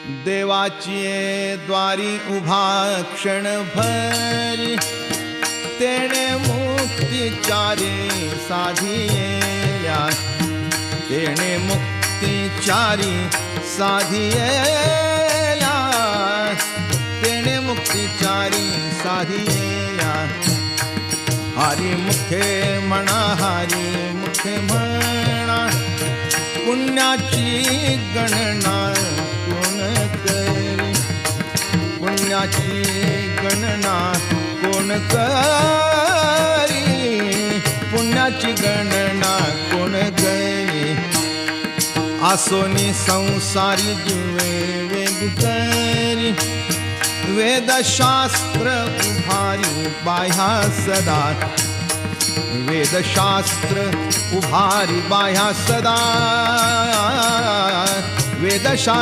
देवाची द्वारी उभा क्षण भरी तेणे मुक्तिचारी साधिया तेणे मुक्तिचारी साधिया तेणे मुक्तिचारी साधिया हरी मुखे म्हणा हरी मुखे म्हणा पुण्याची गणना कोण करी पुण्याची गणना कोण करी पुण्याची गणना कोण करी आसोनी संसारी जीवे वेग करी वेदशास्त्र उभारी बाह्या सदा वेदशास्त्र उभारी बाह्या सदा वेदशास्त्र